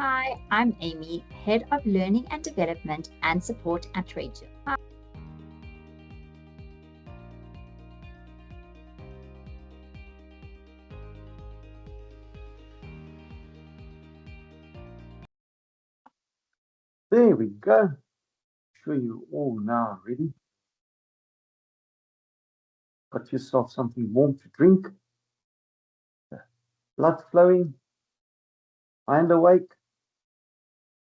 Hi, I'm Amy, Head of Learning and Development and Support at Tradeshield. There we go. Sure you all now ready. Got yourself something warm to drink. Blood flowing. Mind awake.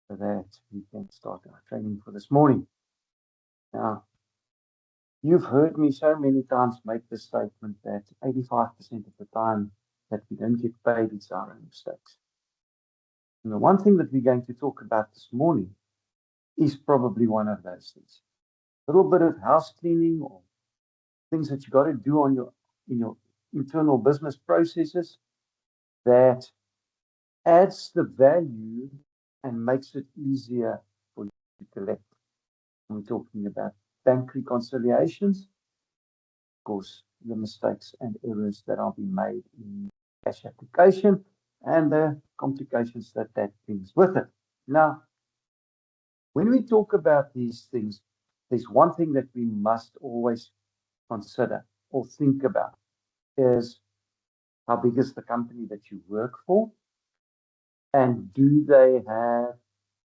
So that we can start our training for this morning. Now, you've heard me so many times make the statement that 85% of the time that we don't get paid, it's our own mistakes. And the one thing that we're going to talk about this morning is probably one of those things. A little bit of house cleaning or things that you got to do on in your internal business processes that adds the value and makes it easier for you to collect. We're talking about bank reconciliations, of course, the mistakes and errors that are being made in cash application and the complications that brings with it. Now, when we talk about these things, there's one thing that we must always consider or think about is how big is the company that you work for? And do they have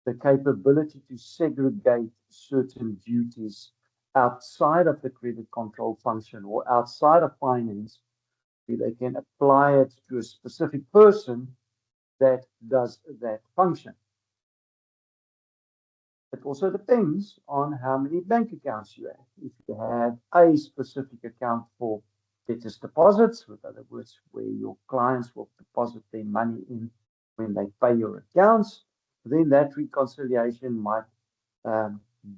the capability to segregate certain duties outside of the credit control function or outside of finance, where they can apply it to a specific person that does that function? It also depends on how many bank accounts you have. If you have a specific account for debtors deposits, with other words, where your clients will deposit their money in when they pay your accounts, then that reconciliation might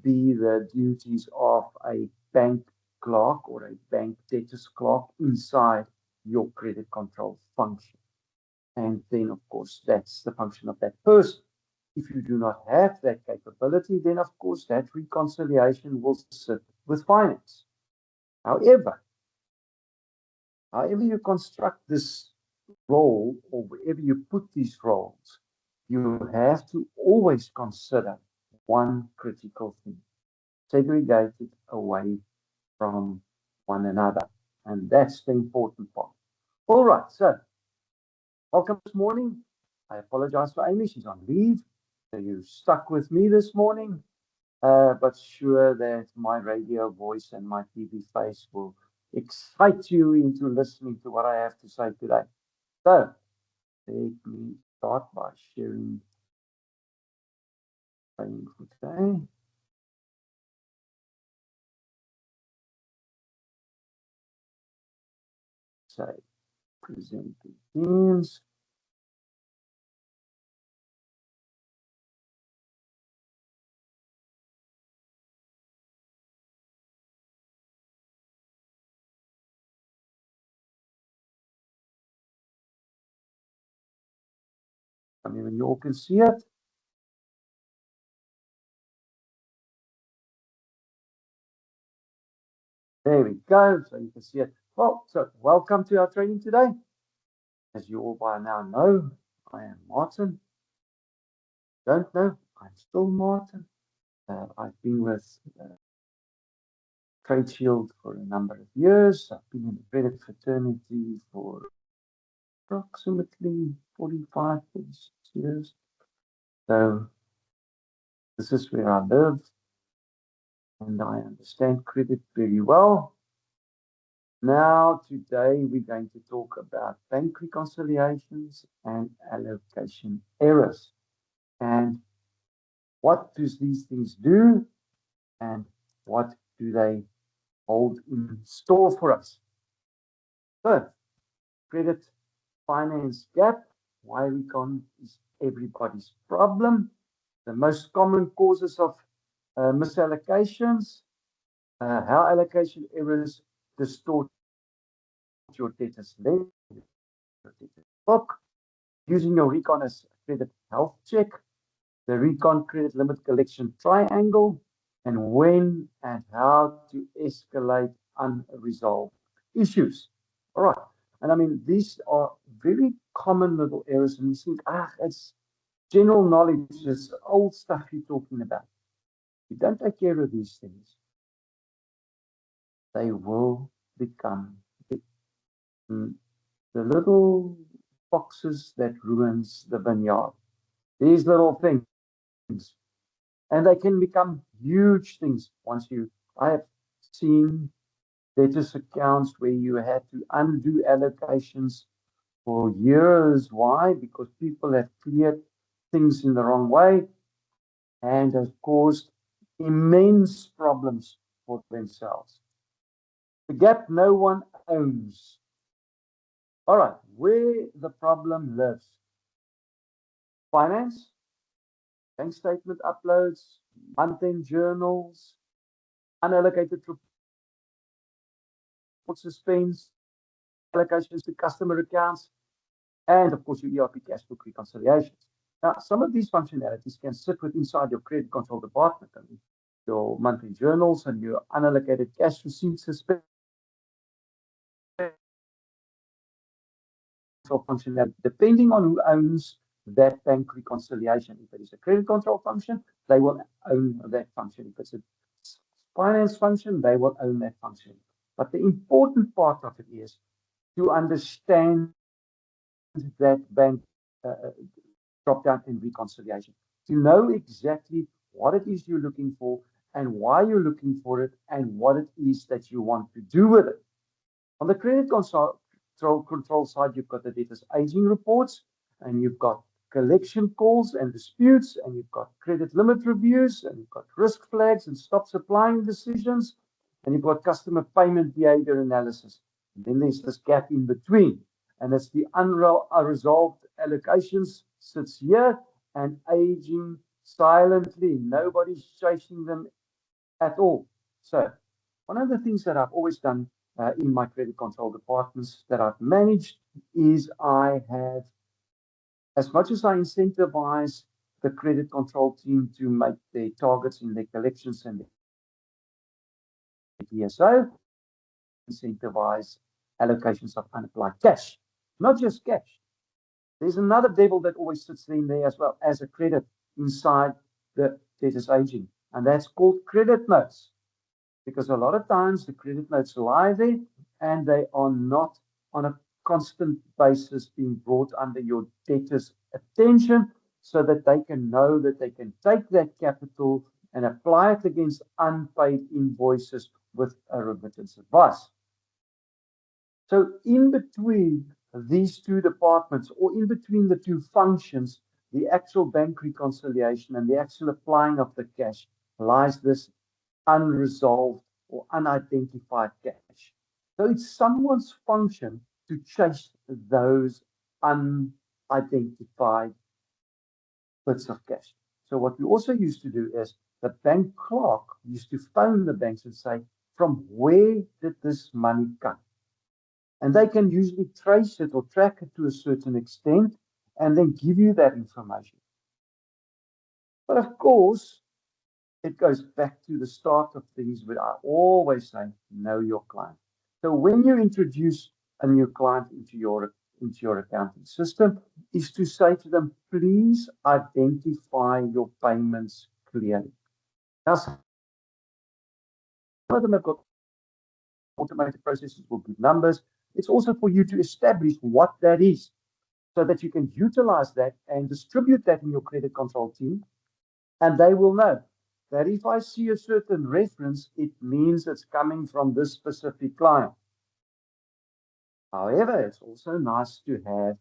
be the duties of a bank clerk or a bank debtors clerk inside your credit control function. And then, of course, that's the function of that person. If you do not have that capability, then, of course, that reconciliation will sit with finance. However, you construct this role or wherever you put these roles, you have to always consider one critical thing: segregated away from one another. And that's the important part. All right, so welcome this morning. I apologize for Amy, she's on leave. So you stuck with me this morning, but sure that my radio voice and my TV face will excite you into listening to what I have to say today. So let me start by sharing training for today. Say, present begins. I mean, when you all can see it. There we go. So you can see it. Well, so welcome to our training today. As you all by now know, I am Martin. Don't know, I'm still Martin. I've been with Tradeshield for a number of years. I've been in the credit fraternity for approximately 45, 46 years. So this is where I live, and I understand credit very well. Now, today we're going to talk about bank reconciliations and allocation errors. And what do these things do? And what do they hold in store for us? First, credit finance gap. Why recon is everybody's problem. The most common causes of misallocations, how allocation errors distort your debtors ledger, your debtors book, using your recon as credit health check, the recon credit limit collection triangle, and when and how to escalate unresolved issues. All right. And I mean, these are very common little errors, and we think, it's general knowledge, this old stuff you're talking about. If you don't take care of these things, they will become the little foxes that ruins the vineyard. These little things. And they can become huge things once I have seen debtors accounts where you had to undo allocations for years. Why? Because people have cleared things in the wrong way and have caused immense problems for themselves. The gap no one owns. All right, where the problem lives. Finance, bank statement uploads, month-end journals, unallocated report suspense, allocations to customer accounts, and of course your ERP cash book reconciliations. Now, some of these functionalities can sit inside your credit control department. I mean, your monthly journals and your unallocated cash receipts functionality, depending on who owns that bank reconciliation. If it is a credit control function, they will own that function. If it's a finance function, they will own that function. But the important part of it is to understand that bank drop down in reconciliation, to know exactly what it is you're looking for and why you're looking for it and what it is that you want to do with it. On the credit control side, you've got the debtors aging reports, and you've got collection calls and disputes, and you've got credit limit reviews, and you've got risk flags and stop supplying decisions, and you've got customer payment behavior analysis. And then there's this gap in between, and it's the unresolved allocations sits here and aging silently. Nobody's chasing them at all. So one of the things that I've always done in my credit control departments that I've managed is I have, as much as I incentivize the credit control team to make their targets in their collections and the DSO, incentivize allocations of unapplied cash, not just cash. There's another devil that always sits in there as well as a credit inside the debtors aging, and that's called credit notes. Because a lot of times the credit notes lie there and they are not on a constant basis being brought under your debtor's attention so that they can know that they can take that capital and apply it against unpaid invoices with a remittance advice. So in between these two departments, or in between the two functions, the actual bank reconciliation and the actual applying of the cash, lies this unresolved or unidentified cash. So it's someone's function to chase those unidentified bits of cash. So what we also used to do is the bank clerk used to phone the banks and say, from where did this money come? And they can usually trace it or track it to a certain extent and then give you that information. But of course, it goes back to the start of things where I always say, know your client. So when you introduce a new client into your accounting system, is to say to them, please identify your payments clearly. Now, some of them have got automated processes with good numbers. It's also for you to establish what that is so that you can utilize that and distribute that in your credit control team, and they will know that if I see a certain reference, it means it's coming from this specific client. However, it's also nice to have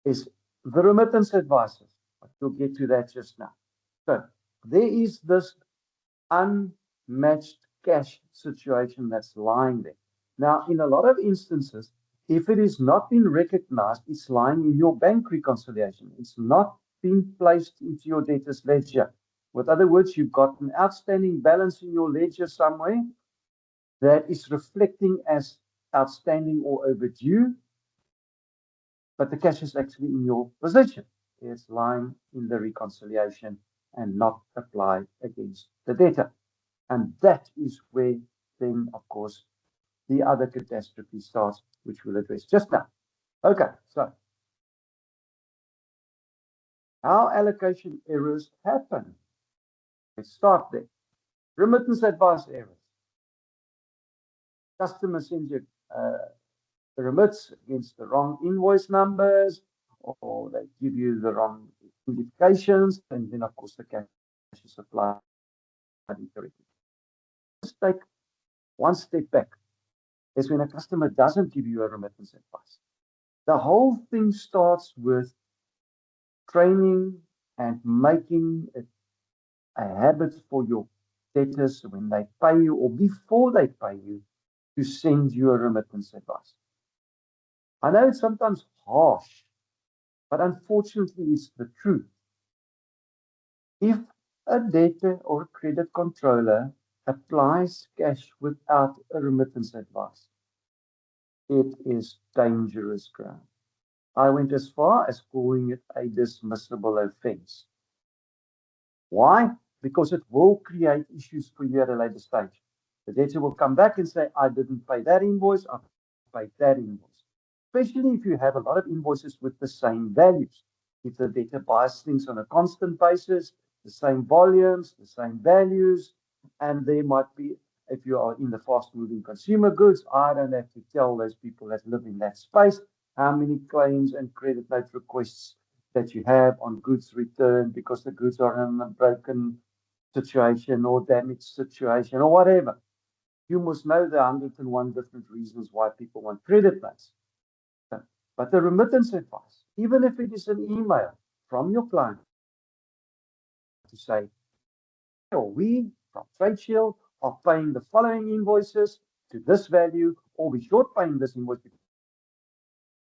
is the remittance advisors. We'll get to that just now. So there is this unmatched cash situation that's lying there. Now, in a lot of instances, if it is not been recognized, it's lying in your bank reconciliation. It's not been placed into your debtors ledger. With other words, you've got an outstanding balance in your ledger somewhere that is reflecting as outstanding or overdue, but the cash is actually in your possession. It's lying in the reconciliation and not applied against the debtor. And that is where then, of course, the other catastrophe starts, which we'll address just now. Okay, so How allocation errors happen. Let's start there. Remittance advice errors. Customer sends you the remits against the wrong invoice numbers, or they give you the wrong indications, and then of course the cash is applied incorrectly. Let's take one step back. Is when a customer doesn't give you a remittance advice. The whole thing starts with training and making it a habit for your debtors when they pay you or before they pay you to send you a remittance advice. I know it's sometimes harsh, but unfortunately it's the truth. If a debtor or a credit controller applies cash without a remittance advice, it is dangerous ground. I went as far as calling it a dismissible offense. Why? Because it will create issues for you at a later stage. The debtor will come back and say, I didn't pay that invoice, I paid that invoice. Especially if you have a lot of invoices with the same values. If the debtor buys things on a constant basis, the same volumes, the same values, and there might be, if you are in the fast-moving consumer goods, I don't have to tell those people that live in that space how many claims and credit note requests that you have on goods returned because the goods are in a broken situation or damaged situation or whatever. You must know the 101 different reasons why people want credit notes. But the remittance advice, even if it is an email from your client to say, or we from TradeShield are paying the following invoices to this value, or we short paying this invoice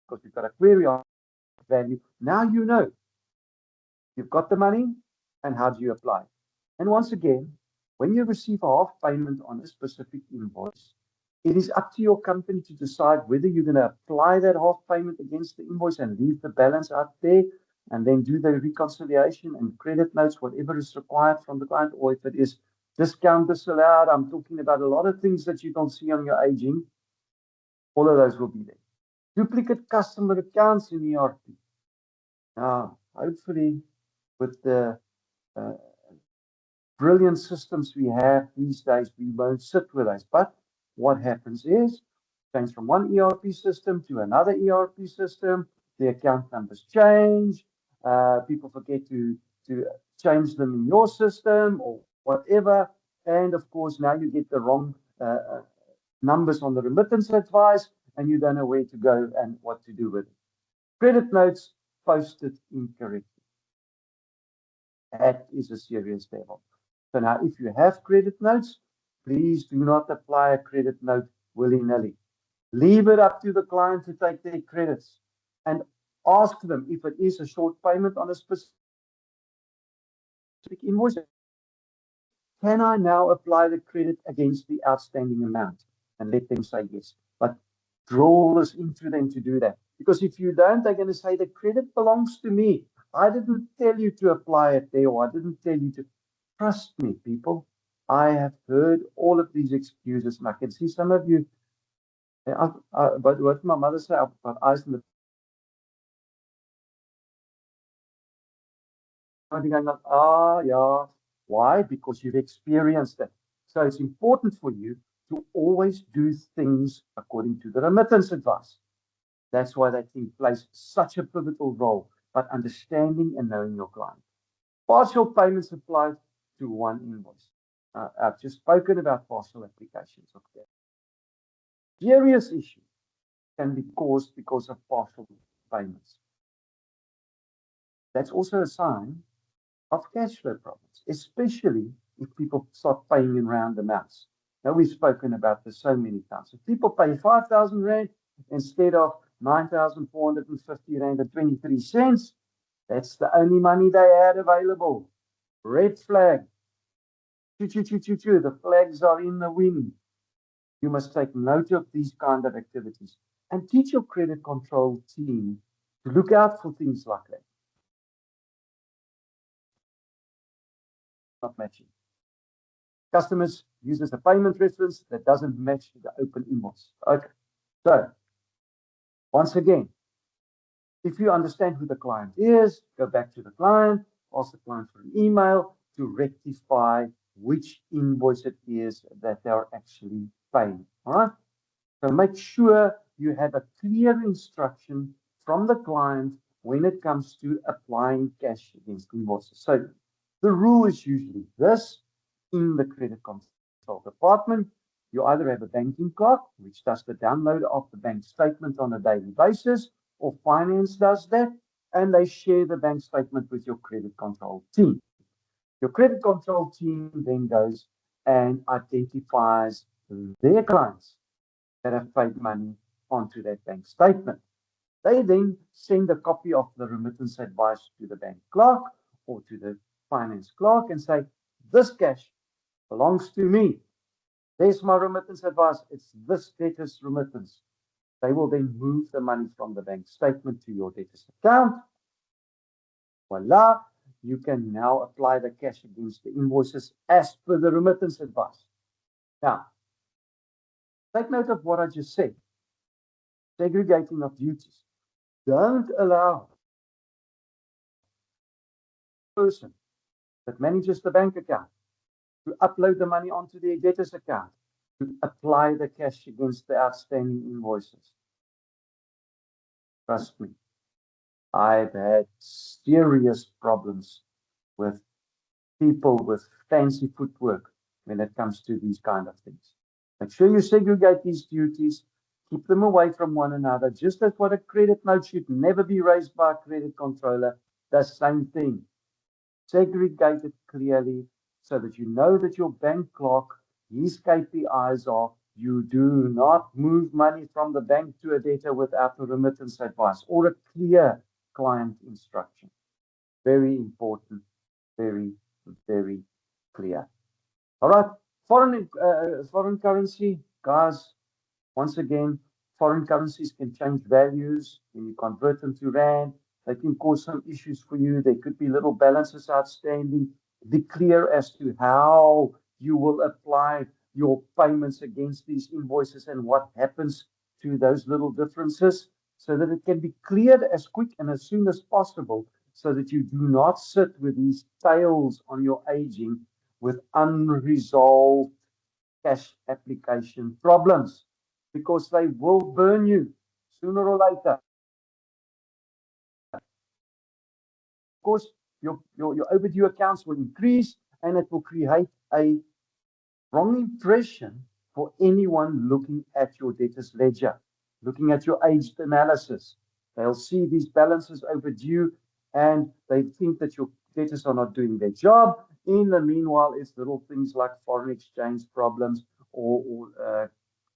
because we've got a query on value. Now you know you've got the money, and how do you apply? And once again, when you receive a half payment on a specific invoice, it is up to your company to decide whether you're going to apply that half payment against the invoice and leave the balance out there and then do the reconciliation and credit notes, whatever is required from the client, or if it is discount disallowed. I'm talking about a lot of things that you don't see on your aging. All of those will be there. Duplicate customer accounts in ERP. Now, hopefully, with the brilliant systems we have these days, we won't sit with those. But what happens is, change from one ERP system to another ERP system, the account numbers change, people forget to change them in your system or whatever. And of course, now you get the wrong numbers on the remittance advice, and you don't know where to go and what to do with it. Credit notes posted incorrectly. That is a serious devil. So now, if you have credit notes, please do not apply a credit note willy-nilly. Leave it up to the client to take their credits and ask them if it is a short payment on a specific invoice. Can I now apply the credit against the outstanding amount? And let them say yes. But draw this into them to do that. Because if you don't, they're going to say the credit belongs to me. I didn't tell you to apply it there, or I didn't tell you to. Trust me, people. I have heard all of these excuses, and I can see some of you. But what my mother said, I've got eyes in the. Yeah. Why? Because you've experienced it. So it's important for you to always do things according to the remittance advice. That's why that thing plays such a pivotal role, but understanding and knowing your client. Partial payments applied to one invoice. I've just spoken about partial applications of that. Serious issues can be caused because of partial payments. That's also a sign of cash flow problems, especially if people start paying in round amounts. Now, we've spoken about this so many times. If people pay 5,000 Rand instead of 9,450 Rand and 23 cents, that's the only money they had available. Red flag. The flags are in the wind. You must take note of these kind of activities and teach your credit control team to look out for things like that. Not matching. Customers uses a payment reference that doesn't match the open invoice. Okay. So, once again, If you understand who the client is, go back to the client, ask the client for an email to rectify which invoice it is that they are actually paying. All right. So make sure you have a clear instruction from the client when it comes to applying cash against invoices. So the rule is usually this: in the credit control department, you either have a banking clerk, which does the download of the bank statement on a daily basis, or finance does that, and they share the bank statement with your credit control team. Your credit control team then goes and identifies their clients that have paid money onto that bank statement. They then send a copy of the remittance advice to the bank clerk or to the finance clerk and say, this cash belongs to me. There's my remittance advice. It's this debtor's remittance. They will then move the money from the bank statement to your debtor's account. Voila, you can now apply the cash against the invoices as per the remittance advice. Now, take note of what I just said. Segregating of duties. Don't allow a person that manages the bank account to upload the money onto the debtor's account to apply the cash against the outstanding invoices. Trust me, I've had serious problems with people with fancy footwork when it comes to these kind of things. Make sure you segregate these duties, keep them away from one another, just as what a credit note should never be raised by a credit controller. The same thing. Segregate it clearly so that you know that your bank clerk, his KPIs are you do not move money from the bank to a debtor without a remittance advice or a clear client instruction. Very important, very, very clear. All right, foreign currency, guys. Once again, foreign currencies can change values when you convert them to rand. They can cause some issues for you. There could be little balances outstanding. Be clear as to how you will apply your payments against these invoices and what happens to those little differences so that it can be cleared as quick and as soon as possible so that you do not sit with these tails on your aging with unresolved cash application problems, because they will burn you sooner or later. Of course, your overdue accounts will increase and it will create a wrong impression for anyone looking at your debtors ledger, looking at your aged analysis. They'll see these balances overdue and they think that your debtors are not doing their job. In the meanwhile, it's little things like foreign exchange problems or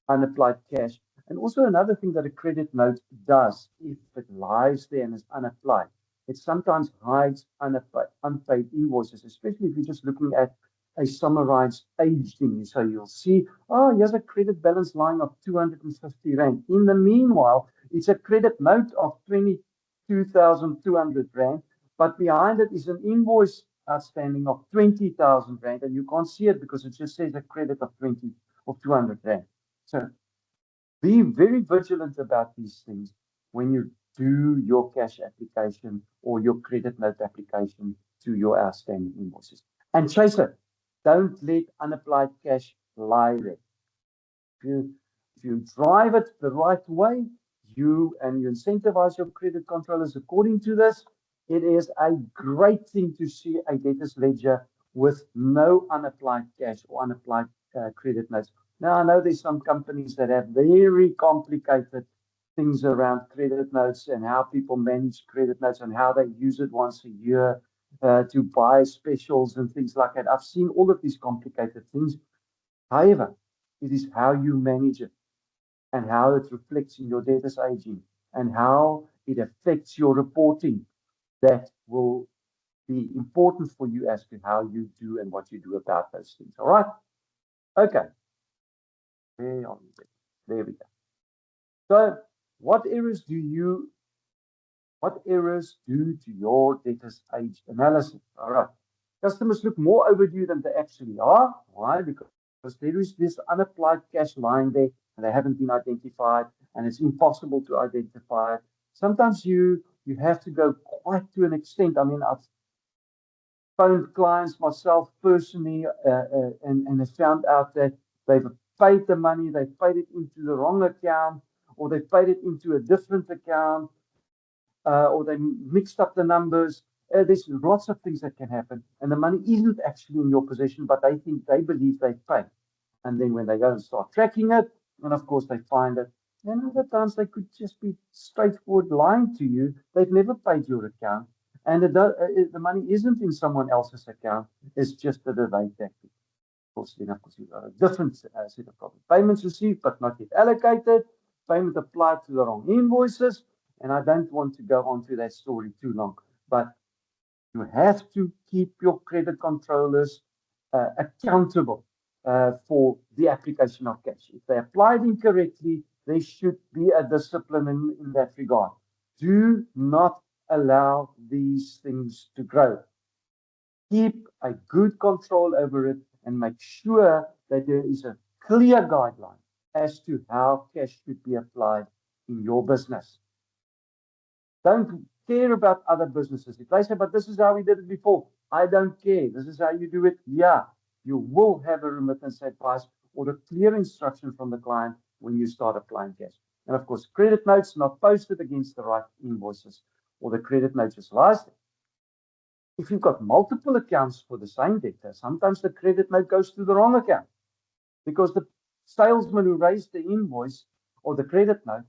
unapplied cash. And also another thing that a credit note does, if it lies there and is unapplied, it sometimes hides unpaid invoices, especially if you're just looking at a summarized age thing. So you'll see, oh, here's a credit balance lying of 250 Rand. In the meanwhile, it's a credit note of 22,200 Rand, but behind it is an invoice outstanding of 20,000 Rand, and you can't see it because it just says a credit of 200 Rand. So be very vigilant about these things when you do your cash application or your credit note application to your outstanding invoices. And chase it. Don't let unapplied cash lie there. If you drive it the right way, you incentivize your credit controllers according to this, it is a great thing to see a debtors ledger with no unapplied cash or unapplied credit notes. Now, I know there's some companies that have very complicated things around credit notes and how people manage credit notes and how they use it once a year to buy specials and things like that. I've seen all of these complicated things. However, it is how you manage it and how it reflects in your debtors aging and how it affects your reporting that will be important for you as to how you do and what you do about those things. All right. Okay. There we go. So what errors do to your debtors age analysis? All right. Customers look more overdue than they actually are. Why? Because there is this unapplied cash lying there and they haven't been identified and it's impossible to identify it. Sometimes you you have to go quite to an extent. I mean, I've phoned clients myself personally and have found out that they've paid the money, they paid it into the wrong account, or they paid it into a different account, or they mixed up the numbers. There's lots of things that can happen, and the money isn't actually in your possession, but they believe they've paid. And then when they go and start tracking it, and of course they find that, and other times they could just be straightforward lying to you. They've never paid your account, and the money isn't in someone else's account. It's just a delay tactic. Of course, then of course you've got a different set of problems. Payments received but not yet allocated. Payment applied to the wrong invoices. And I don't want to go on to that story too long, but you have to keep your credit controllers accountable for the application of cash. If they applied incorrectly, there should be a discipline in that regard. Do not allow these things to grow. Keep a good control over it and make sure that there is a clear guideline as to how cash should be applied in your business. Don't care about other businesses. If they say, but this is how we did it before, I don't care. This is how you do it. Yeah, you will have a remittance advice or a clear instruction from the client when you start applying cash. And of course, credit notes not posted against the right invoices or the credit note just lies there. If you've got multiple accounts for the same debtor, sometimes the credit note goes to the wrong account because the salesman who raised the invoice or the credit note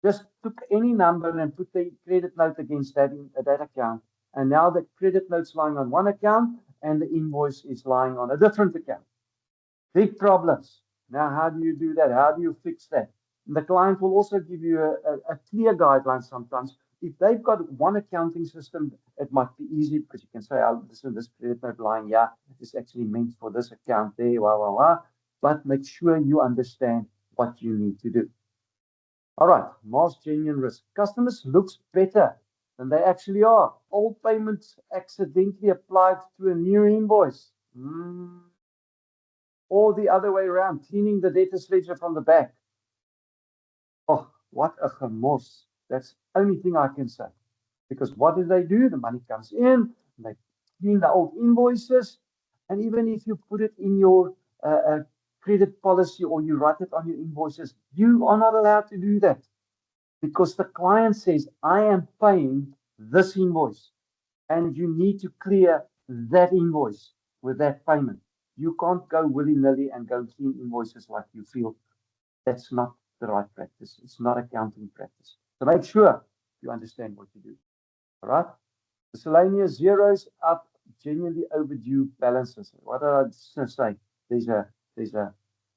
just took any number and put the credit note against that account. And now the credit note's lying on one account and the invoice is lying on a different account. Big problems. Now, how do you do that? How do you fix that? And the client will also give you a clear guideline sometimes. If they've got one accounting system, it might be easy because you can say, oh, this credit note line, yeah, it's actually meant for this account there, blah, blah, blah. But make sure you understand what you need to do. All right, mass genuine risk. Customers looks better than they actually are. Old payments accidentally applied to a new invoice. Or the other way around, cleaning the debtor's ledger from the back. Oh, what a gemors. That's the only thing I can say. Because what do? The money comes in, they clean the old invoices, and even if you put it in your credit policy or you write it on your invoices, you are not allowed to do that. Because the client says, I am paying this invoice, and you need to clear that invoice with that payment. You can't go willy-nilly and go clean invoices like you feel. That's not the right practice. It's not accounting practice. So make sure you understand what you do. All right? Miscellaneous zeros up, genuinely overdue balances. What did I say? There's a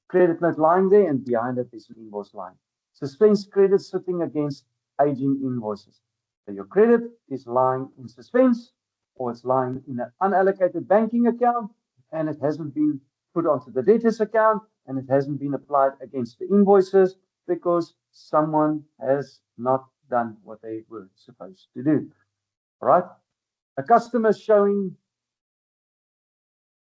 credit note lying there, and behind it there's an invoice line. Suspense credit sitting against aging invoices. So your credit is lying in suspense, or it's lying in an unallocated banking account, and it hasn't been put onto the debtors account, and it hasn't been applied against the invoices because someone has not done what they were supposed to do. All right? A customer showing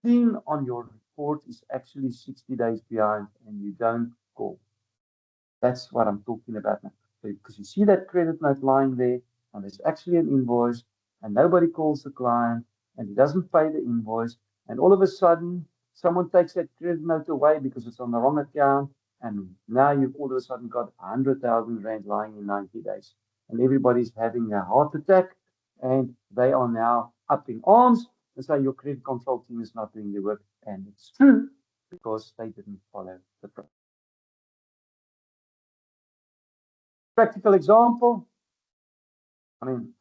clean on your report is actually 60 days behind, and you don't call. That's what I'm talking about now. So, because you see that credit note lying there, and there's actually an invoice, and nobody calls the client, and he doesn't pay the invoice, and all of a sudden, someone takes that credit note away because it's on the wrong account, and now you've all of a sudden got 100,000 rand lying in 90 days, and everybody's having a heart attack, and they are now up in arms and say your credit control team is not doing the work, and it's true because they didn't follow the process. Practical example. I mean,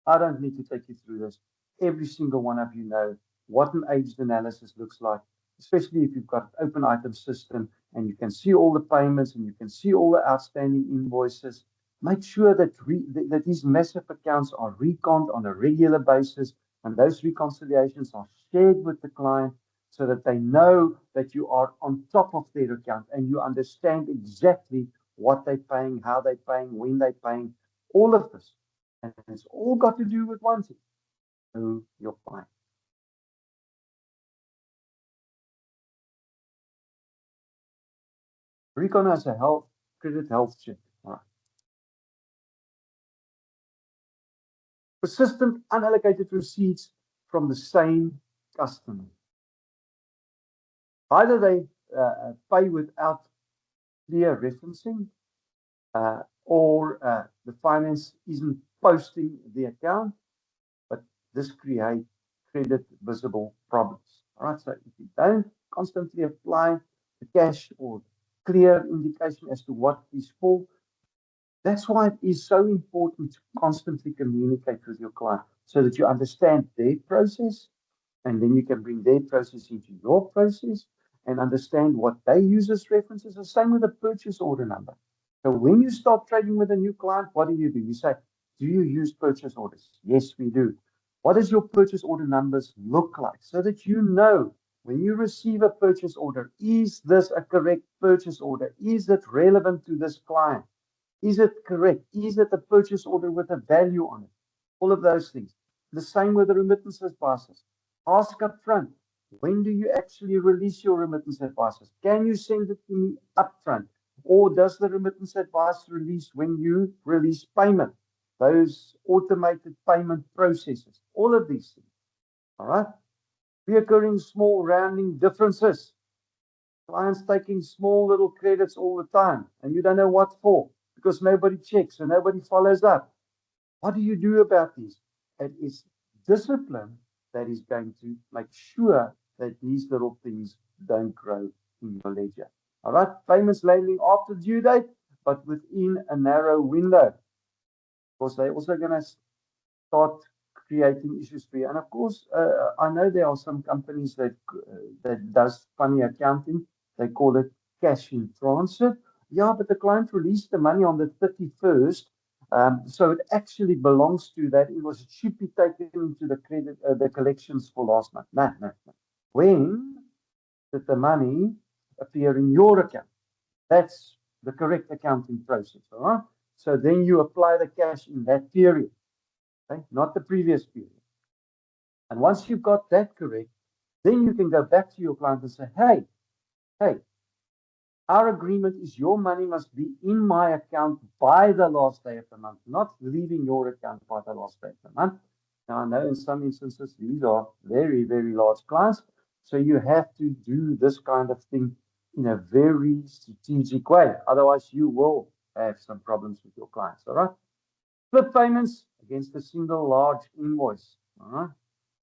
I don't need to take you through this. Every single one of you know what an aged analysis looks like, especially if you've got an open item system and you can see all the payments and you can see all the outstanding invoices. Make sure that these massive accounts are reconned on a regular basis, and those reconciliations are shared with the client so that they know that you are on top of their account and you understand exactly what they're paying, how they're paying, when they're paying, all of this. And it's all got to do with one thing: know your client. Recon has a credit health check. All right. Persistent unallocated receipts from the same customer. Either they pay without clear referencing, or the finance isn't posting the account, but this creates credit visible problems. All right, so if you don't constantly apply the cash or clear indication as to what is for, that's why it is so important to constantly communicate with your client so that you understand their process, and then you can bring their process into your process and understand what they use as references. The same with a purchase order number. So when you start trading with a new client, what do? You say, do you use purchase orders? Yes, we do. What does your purchase order numbers look like? So that you know when you receive a purchase order, is this a correct purchase order? Is it relevant to this client? Is it correct? Is it a purchase order with a value on it? All of those things. The same with the remittance advisors. Ask up front, when do you actually release your remittance advisors? Can you send it to me upfront? Or does the remittance advisor release when you release payment? Those automated payment processes. All of these things. All right. Reoccurring small rounding differences. Clients taking small little credits all the time, and you don't know what for because nobody checks and nobody follows up. What do you do about these? It is discipline that is going to make sure that these little things don't grow in your ledger. All right, payments labeling after due date, but within a narrow window. Because they're also going to start creating issues for you. And of course, I know there are some companies that does funny accounting. They call it cash in transit. Yeah, but the client released the money on the 31st. So it actually belongs to that. It should be taken into the credit, the collections for last month. No. When did the money appear in your account? That's the correct accounting process. All right. So then you apply the cash in that period, okay? Not the previous period. And once you've got that correct, then you can go back to your client and say, hey, our agreement is your money must be in my account by the last day of the month, not leaving your account by the last day of the month. Now, I know in some instances, these are very, very large clients. So you have to do this kind of thing in a very strategic way. Otherwise, you will have some problems with your clients. All right. Split payments against a single large invoice. All right.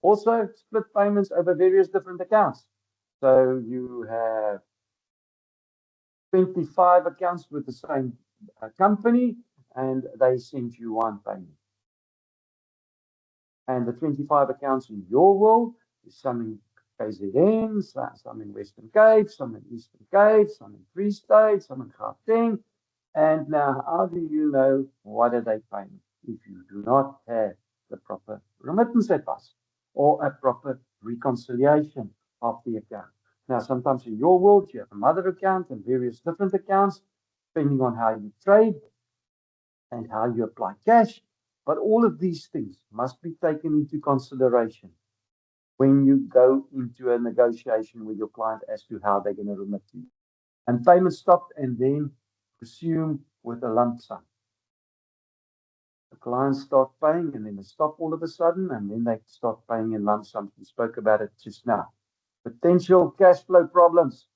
Also, split payments over various different accounts. So you have 25 accounts with the same company, and they send you one payment. And the 25 accounts in your world is some in KZN, some in Western Cape, some in Eastern Cape, some in Free State, some in Gauteng. And now, how do you know what are they paying if you do not have the proper remittance advice or a proper reconciliation of the account? Now, sometimes in your world, you have a mother account and various different accounts, depending on how you trade and how you apply cash. But all of these things must be taken into consideration when you go into a negotiation with your client as to how they're going to remit to you. And payment stopped and then resume with a lump sum. The clients start paying and then they stop all of a sudden, and then they start paying in lump sums. We spoke about it just now. Potential cash flow problems.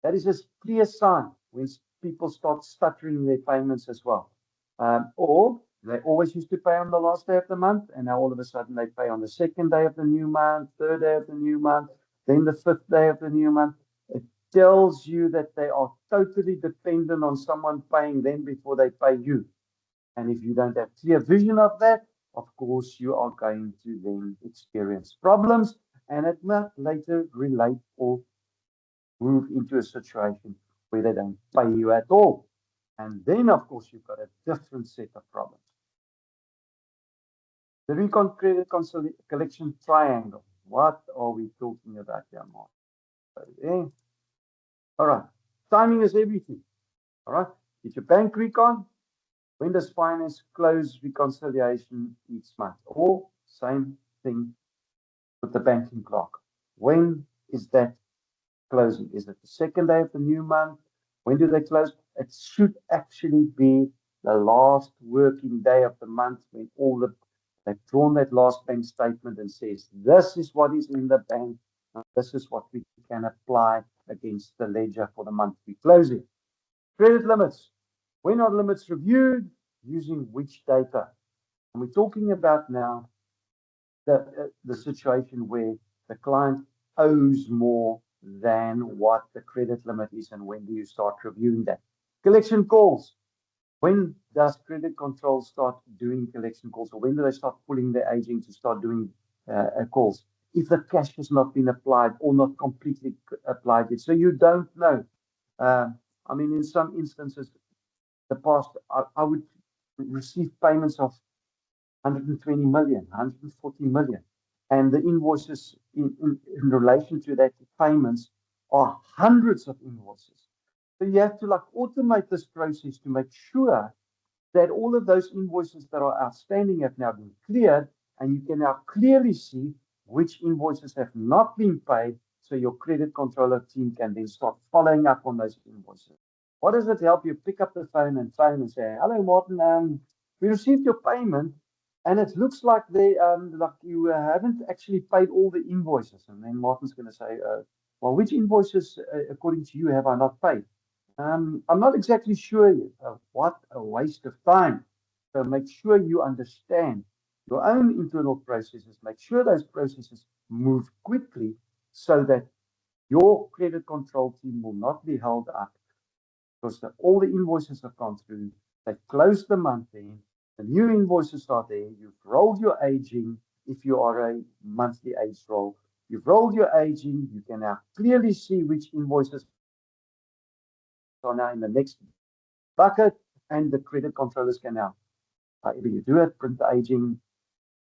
That is a clear sign when people start stuttering their payments as well. Or they always used to pay on the last day of the month, and now all of a sudden they pay on the second day of the new month, third day of the new month, then the fifth day of the new month. It tells you that they are totally dependent on someone paying them before they pay you. And if you don't have clear vision of that, of course, you are going to then experience problems, and it might later relate or move into a situation where they don't pay you at all. And then, of course, you've got a different set of problems. The recon credit collection triangle. What are we talking about here, Mark? Okay. All right. Timing is everything. All right. Get your bank recon. When does finance close reconciliation each month? Or same thing with the banking clerk. When is that closing? Is it the second day of the new month? When do they close? It should actually be the last working day of the month when all the They've drawn that last bank statement and says, this is what is in the bank. This is what we can apply against the ledger for the monthly closing. Credit limits. When are limits reviewed? Using which data? And we're talking about now the situation where the client owes more than what the credit limit is, and when do you start reviewing that? Collection calls. When does credit control start doing collection calls, or when do they start pulling their aging to start doing calls? If the cash has not been applied or not completely applied yet, so you don't know. I mean, in some instances, the past, I would receive payments of 120 million, 140 million. And the invoices in relation to that payments are hundreds of invoices. So you have to automate this process to make sure that all of those invoices that are outstanding have now been cleared, and you can now clearly see which invoices have not been paid, so your credit controller team can then start following up on those invoices. What does it help you? Pick up the phone and say, hello, Martin, we received your payment, and it looks like you haven't actually paid all the invoices. And then Martin's going to say, well, which invoices, according to you, have I not paid? I'm not exactly sure yet. What a waste of time. So make sure you understand your own internal processes. Make sure those processes move quickly so that your credit control team will not be held up, because all the invoices have gone through. They've closed the month in. The new invoices are there. You've rolled your aging. If you are a monthly age roll, you've rolled your aging. You can now clearly see which invoices are now in the next bucket, and the credit controllers can now, either you do it, print the aging,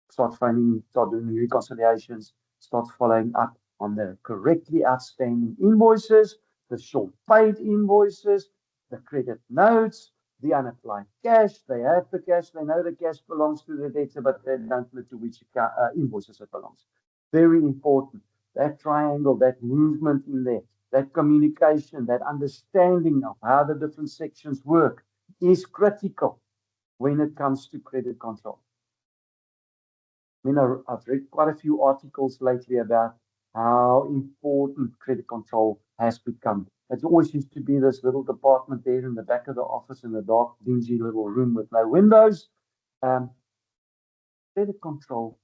start finding, start doing the reconciliations, start following up on the correctly outstanding invoices, the short paid invoices, the credit notes, the unapplied cash. They have the cash, they know the cash belongs to the debtor, but they don't know to which invoices it belongs. Very important. That triangle, that movement in there, that communication, that understanding of how the different sections work is critical when it comes to credit control. I mean, I've read quite a few articles lately about how important credit control has become. It always used to be this little department there in the back of the office in the dark, dingy little room with no windows. Credit control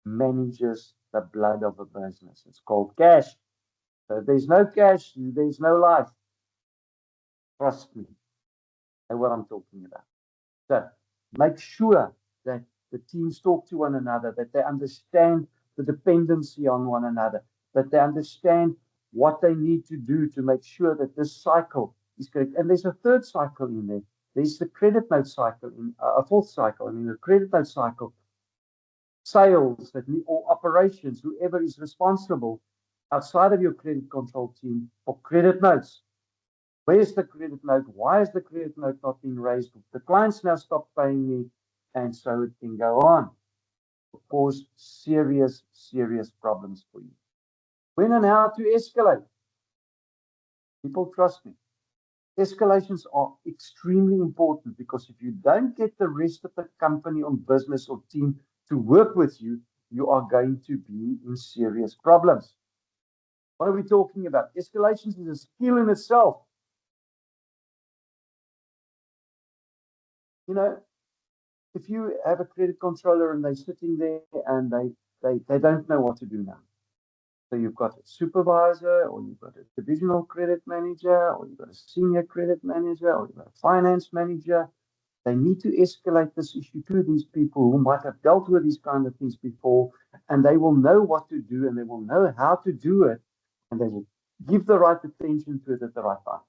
manages the blood of a business. It's called cash. So if there's no cash, there's no life. Trust me. Know what I'm talking about. So make sure that the teams talk to one another, that they understand the dependency on one another, that they understand what they need to do to make sure that this cycle is correct. And there's a third cycle in there. There's the credit note cycle, a fourth cycle. I mean, the credit note cycle, sales or operations, whoever is responsible outside of your credit control team for credit notes. Where's the credit note? Why is the credit note not being raised? The client's now stopped paying me, and so it can go on. Of course, serious problems for you. When and how to escalate? People trust me. Escalations are extremely important, because if you don't get the rest of the company or business or team to work with you, you are going to be in serious problems. What are we talking about? Escalations is a skill in itself. You know, if you have a credit controller and they're sitting there and they don't know what to do now. So you've got a supervisor, or you've got a divisional credit manager, or you've got a senior credit manager, or you've got a finance manager. They need to escalate this issue to these people who might have dealt with these kind of things before, and they will know what to do, and they will know how to do it, and they will give the right attention to it at the right time.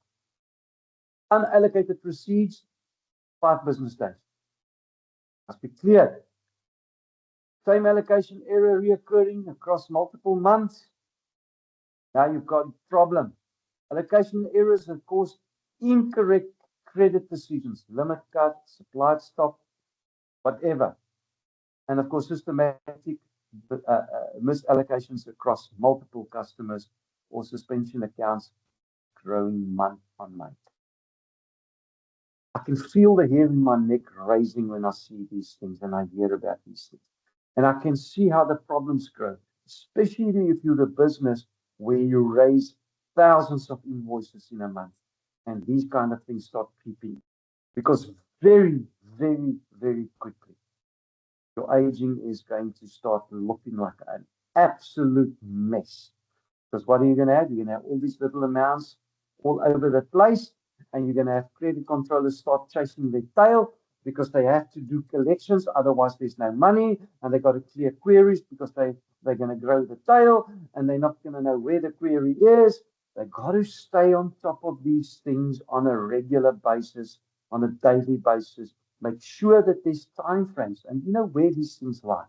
Unallocated proceeds, 5 business days. Must be clear. Same allocation error reoccurring across multiple months. Now you've got a problem. Allocation errors have caused incorrect credit decisions, limit cut, supplied stock, whatever. And of course, systematic misallocations across multiple customers or suspension accounts growing month on month. I can feel the hair in my neck raising when I see these things and I hear about these things. And I can see how the problems grow, especially if you're a business where you raise thousands of invoices in a month. And these kind of things start creeping. Because very, very, very quickly, your aging is going to start looking like an absolute mess. Because what are you going to have? You're going to have all these little amounts all over the place, and you're going to have credit controllers start chasing their tail because they have to do collections. Otherwise, there's no money, and they've got to clear queries because they're going to grow the tail, and they're not going to know where the query is. They've got to stay on top of these things on a regular basis, on a daily basis. Make sure that there's time frames, and you know where these things lie.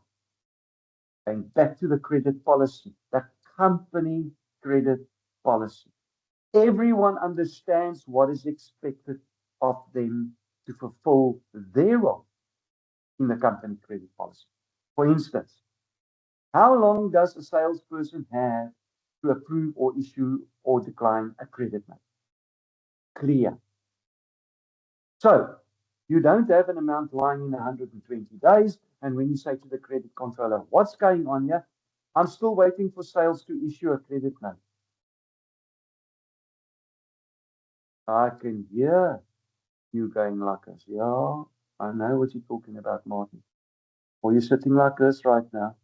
Going back to the credit policy, the company credit policy. Everyone understands what is expected of them to fulfill their role in the company credit policy. For instance, how long does a salesperson have to approve or issue or decline a credit note? Clear. So you don't have an amount lying in 120 days. And when you say to the credit controller, what's going on here? I'm still waiting for sales to issue a credit note. I can hear you going like this. Yeah, I know what you're talking about, Martin. Or you're sitting like this right now.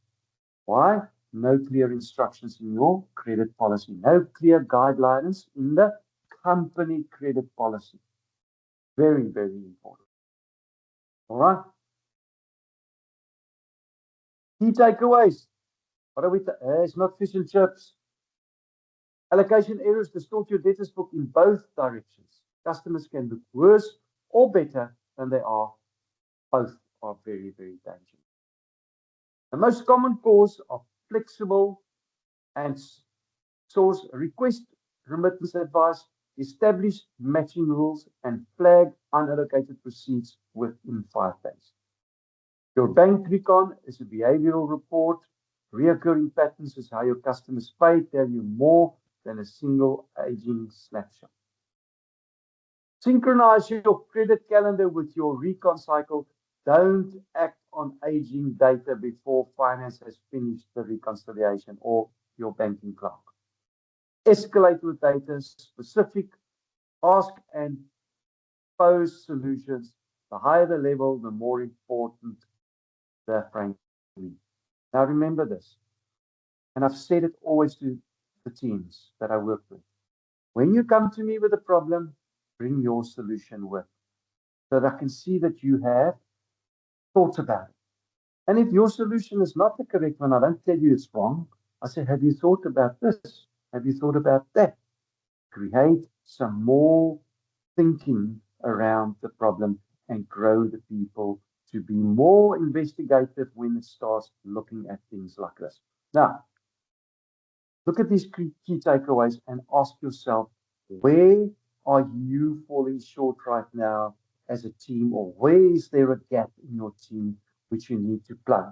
Why? No clear instructions in your credit policy. No clear guidelines in the company credit policy. Very, very important. All right. Key takeaways. What are we? It's not fish and chips. Allocation errors distort your debtors book in both directions. Customers can look worse or better than they are. Both are very, very dangerous. The most common cause of flexible and source request remittance advice, establish matching rules, and flag unallocated receipts within 5 days. Your bank recon is a behavioral report. Reoccurring patterns is how your customers pay, tell you more than a single aging snapshot. Synchronize your credit calendar with your recon cycle. Don't act on aging data before finance has finished the reconciliation or your banking clerk. Escalate with data specific, ask and pose solutions. The higher the level, the more important the framework. Now remember this, and I've said it always to the teams that I work with. When you come to me with a problem, bring your solution with, so that I can see that you have thought about it. And if your solution is not the correct one, I don't tell you it's wrong. I say, have you thought about this? Have you thought about that? Create some more thinking around the problem and grow the people to be more investigative when it starts looking at things like this. Now, look at these key takeaways and ask yourself, where are you falling short right now as a team, or where is there a gap in your team which you need to plug?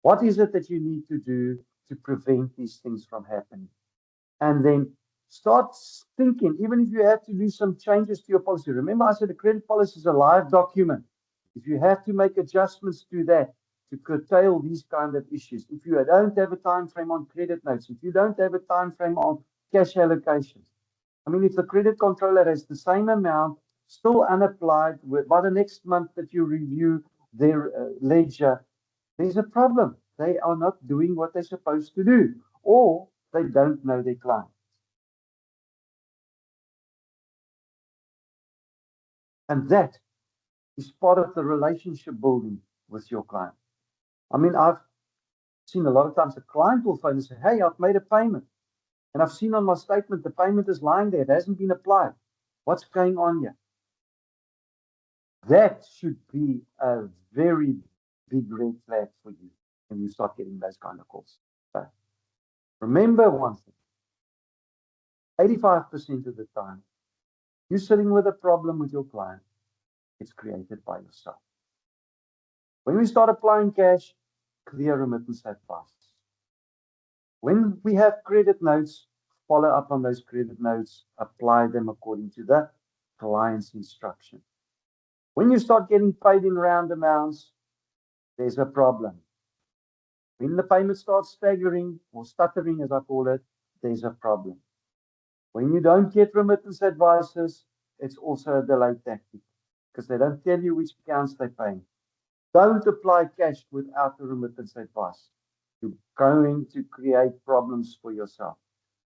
What is it that you need to do to prevent these things from happening? And then start thinking, even if you have to do some changes to your policy. Remember, I said the credit policy is a live document. If you have to make adjustments to that to curtail these kind of issues, if you don't have a time frame on credit notes, if you don't have a time frame on cash allocations, I mean, if the credit controller has the same amount still unapplied by the next month that you review their ledger, there's a problem. They are not doing what they're supposed to do, or they don't know their client. And that is part of the relationship building with your client. I mean, I've seen a lot of times a client will phone and say, hey, I've made a payment. And I've seen on my statement, the payment is lying there. It hasn't been applied. What's going on here? That should be a very big red flag for you when you start getting those kind of calls. So remember one thing, 85% of the time, you're sitting with a problem with your client, it's created by yourself. When we start applying cash, clear remittance advice. When we have credit notes, follow up on those credit notes, apply them according to the client's instruction. When you start getting paid in round amounts, there's a problem. When the payment starts staggering or stuttering, as I call it, there's a problem. When you don't get remittance advices, it's also a delay tactic because they don't tell you which accounts they're paying. Don't apply cash without a remittance advice. You're going to create problems for yourself.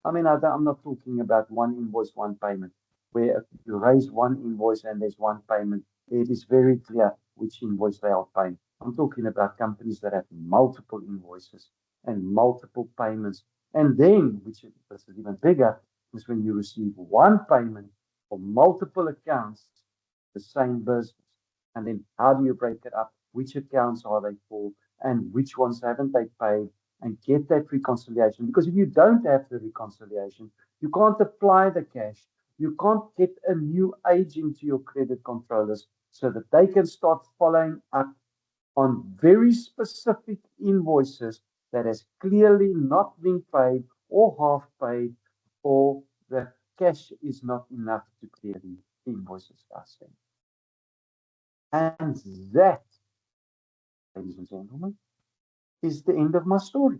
I mean, I'm not talking about one invoice, one payment, where you raise one invoice and there's one payment. It is very clear which invoice they are paying. I'm talking about companies that have multiple invoices and multiple payments. And then, which is even bigger, is when you receive one payment for multiple accounts, the same business. And then how do you break it up? Which accounts are they for? And which ones haven't they paid? And get that reconciliation. Because if you don't have the reconciliation, you can't apply the cash. You can't get a new agent to your credit controllers so that they can start following up on very specific invoices that has clearly not been paid or half paid, or the cash is not enough to clear the invoices outstanding. And that, ladies and gentlemen, is the end of my story.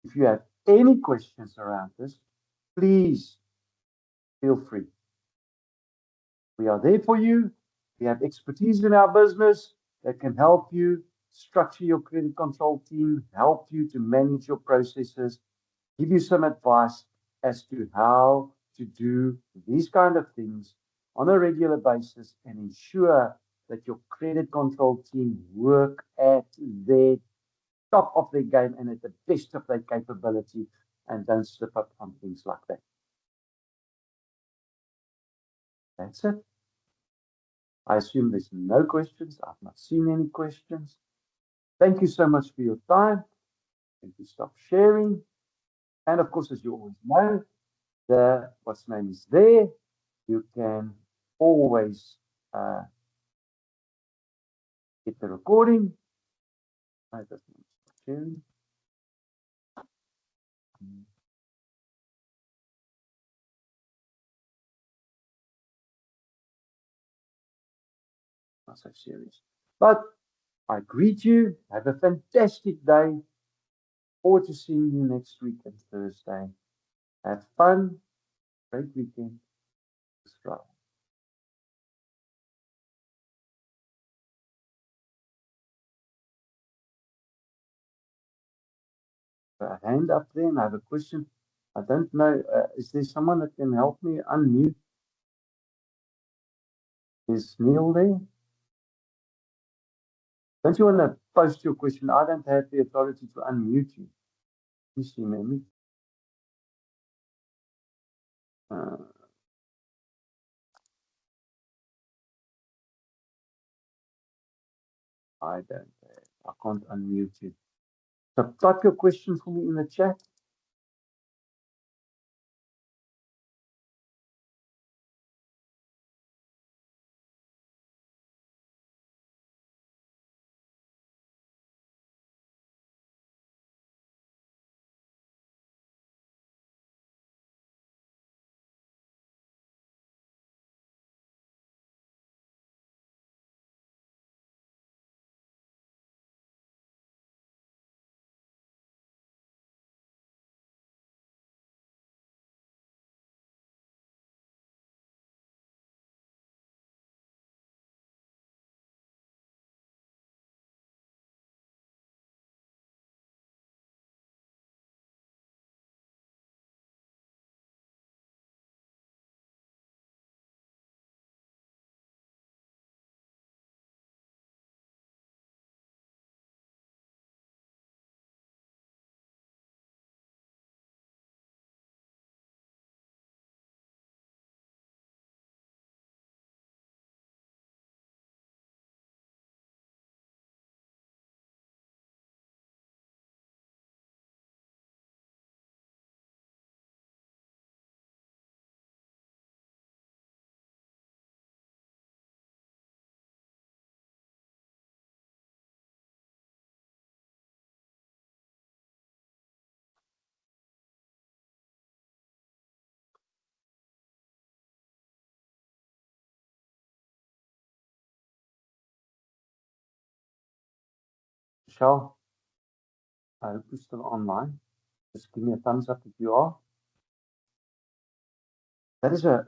If you have any questions around this, please feel free. We are there for you. We have expertise in our business that can help you structure your credit control team, help you to manage your processes, give you some advice as to how to do these kind of things on a regular basis and ensure that your credit control team work at their top of their game and at the best of their capability and don't slip up on things like that. That's it. I assume there's no questions. I've not seen any questions. Thank you so much for your time. Thank you. Stop sharing. And of course, as you always know, the what's name is there. You can always get the recording. I just want to stop sharing. Not so serious. But I greet you. Have a fantastic day. Forward to seeing you next week on Thursday. Have fun. Great weekend. Australia. A hand up there, and I have a question. I don't know. Is there someone that can help me unmute? Is Neil there? Don't you want to post your question? I don't have the authority to unmute you. You see, maybe. I don't have. I can't unmute you. So type your question for me in the chat. Michelle. I hope you're still online. Just give me a thumbs up if you are. That is a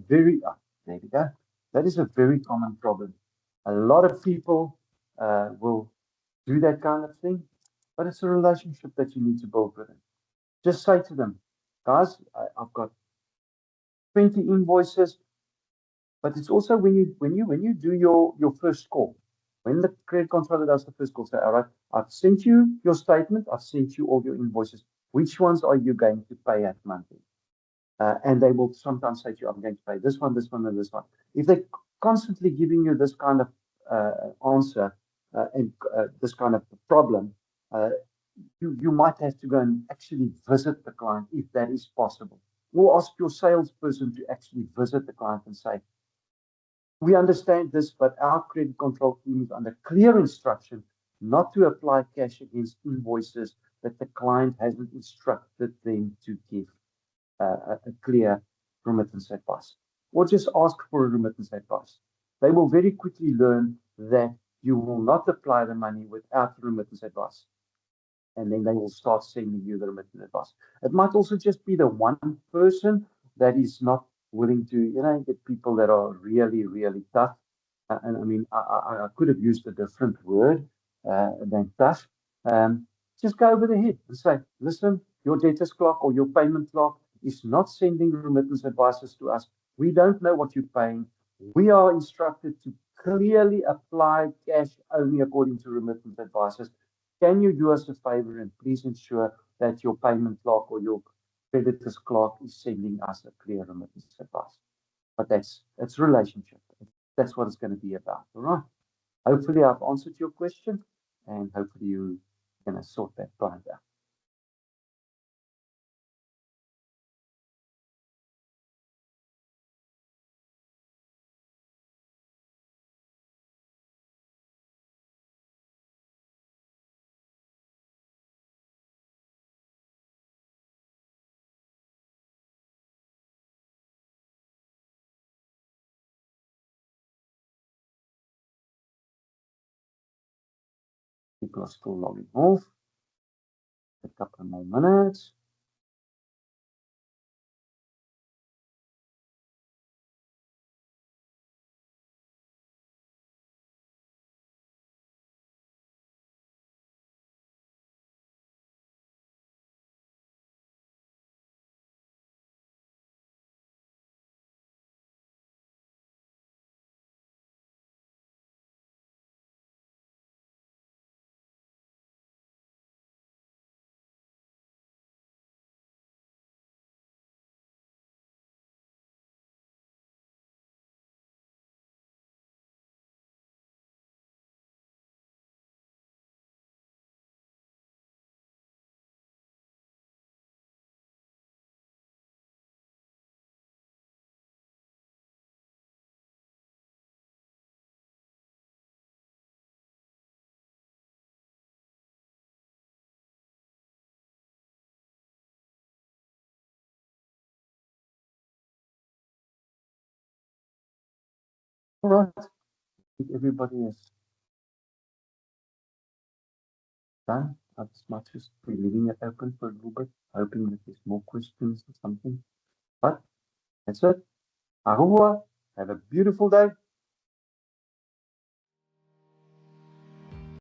very there we go. That is a very common problem. A lot of people will do that kind of thing, but it's a relationship that you need to build with them. Just say to them, guys, I've got 20 invoices, but it's also when you do your first call, when the credit controller does the first call, say, all right, I've sent you your statement, I've sent you all your invoices. Which ones are you going to pay at monthly? And they will sometimes say to you, I'm going to pay this one, and this one. If they're constantly giving you this kind of answer and this kind of problem, uh, you might have to go and actually visit the client if that is possible. Or ask your salesperson to actually visit the client and say, we understand this, but our credit control team is under clear instruction not to apply cash against invoices that the client hasn't instructed them to give a clear remittance advice, or just ask for a remittance advice. They will very quickly learn that you will not apply the money without remittance advice. And then they will start sending you the remittance advice. It might also just be the one person that is not willing to, get people that are really, really tough. And I mean, I could have used a different word than tough. Just go over the head and say, listen, your debtors clock or your payment clock is not sending remittance advices to us. We don't know what you're paying. We are instructed to clearly apply cash only according to remittance advices. Can you do us a favor and please ensure that your payment clock or your creditors clock is sending us a clear remittance advice? But that's relationship. That's what it's going to be about. All right. Hopefully I've answered your question and hopefully you're going to sort that client out. People are still logging off. A couple more minutes. All right. I think everybody is done. As much as we're leaving it open for a little bit, hoping that there's more questions or something. But that's it. Ahuwa. Have a beautiful day.